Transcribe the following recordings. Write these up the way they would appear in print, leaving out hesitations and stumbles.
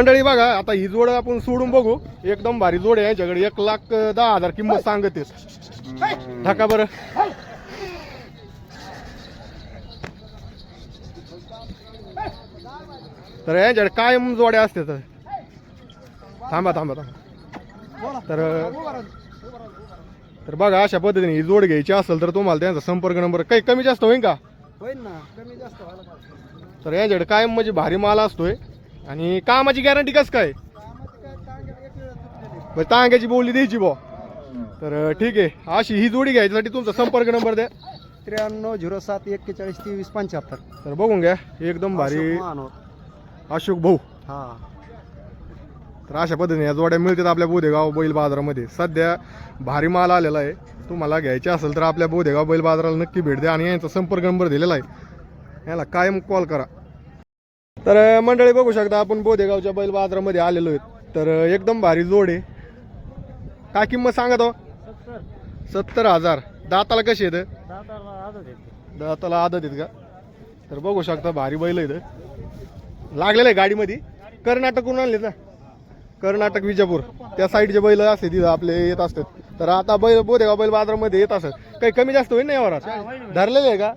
मंडळी बघा आता ही जोड आपण सोडून बघू. एकदम भारी जोड आहे यांच्याकडे. 1,10,000 किंमत सांगते. ढाका बरं. तर यांच्याकडे कायम जोड्या असते. तर थांबा थांबा थांबा. तर बघा अशा पद्धतीने ही जोड घ्यायची असेल तर तुम्हाला त्यांचा संपर्क नंबर काही कमी जास्त होईल का? होईल ना, कमी जास्त व्हायला पाहिजे. तर यांच्याकडे कायम म्हणजे भारी माल असतोय. आणि कामाची गॅरंटी कसं काय? तांग्याची बोली द्यायची बो. तर ठीक आहे. अशी ही जोडी घ्यायसाठी तुमचा संपर्क नंबर द्या. 9307412375. तर बघून घ्या एकदम भारी अशोक भाऊ. हा. तर अशा पद्धतीने या जोड्या मिळतात आपल्या बोधेगाव बैल बाजारामध्ये. सध्या भारी माल आलेला आहे. तुम्हाला घ्यायचे असेल तर आपल्या बोधेगाव बैल बाजाराला नक्की भेट द्या. आणि यांचा संपर्क नंबर दिलेला आहे, याला कायम कॉल करा. तर मंडळी बघू शकता आपण बोधेगावच्या बैल बाजारामध्ये आलेलो आहेत. तर एकदम भारी जोड आहे. काय किंमत सांगत हो? 70,000. दाताला कशी येतं? दाताला आदत आहेत का? तर बघू शकता भारी बैल आहेत. लागलेलं आहे गाडीमध्ये. कर्नाटकहून आणले ना, कर्नाटक विजापूर त्या साईडचे बैल असते तिथं आपले येत असतात. तर आता बैल बोधेगाव बैल बाजारामध्ये येत असत. काही कमी जास्त होईल ना यावर? धरलेले आहे का?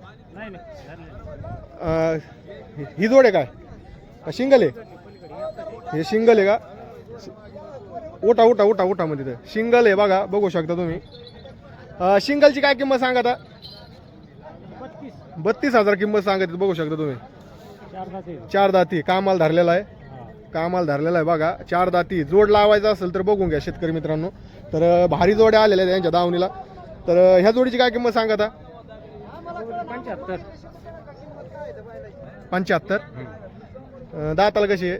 ही जोड आहे काय? शिंगल आहे? हे शिंगल आहे का? उठा उठा उठा उठा मध्ये तर शिंगल आहे बघा. बघू शकता तुम्ही. शिंगलची काय किंमत सांगा आता? 32,000 किंमत सांगत. बघू शकता तुम्ही. 4 दाती. कामाला धरलेला आहे. कामाला धरलेला आहे बघा. 4 दाती. जोड लावायचा असेल तर बघून घ्या शेतकरी मित्रांनो. तर भारी जोड्या आलेल्या आहेत यांच्या दावणीला. तर ह्या जोडीची काय किंमत सांगा आता? 75. दाताला कशी आहे?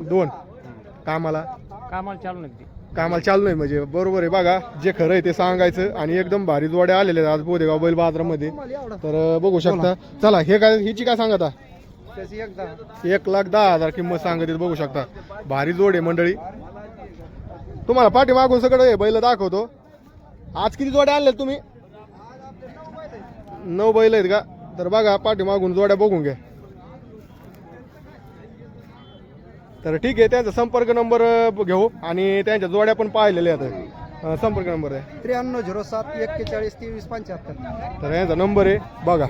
2. कामाला चालू नाही म्हणजे बरोबर आहे बघा. जे खरं आहे ते सांगायचं. आणि एकदम भारी जोड्या आलेल्या आहेत आज बोधेगाव बैल बाजारामध्ये. तर बघू शकता. चला हे काय हिची काय सांगा आता? 1,10,000 किंमत सांगते. बघू शकता भारी जोड आहे मंडळी. तुम्हाला पाठी मागून सगळं बैल दाखवतो. आज किती जोड्या आणल्या तुम्ही? 9 बैल आहेत का? तर बघा पाठी मागून जोड्या बघून घ्या. तर ठीक आहे. त्यांचा संपर्क नंबर घेऊ आणि त्यांच्या जोड्या पण पाहिलेल्या आहेत. संपर्क नंबर आहे 9307412375. तर यांचा नंबर आहे बघा.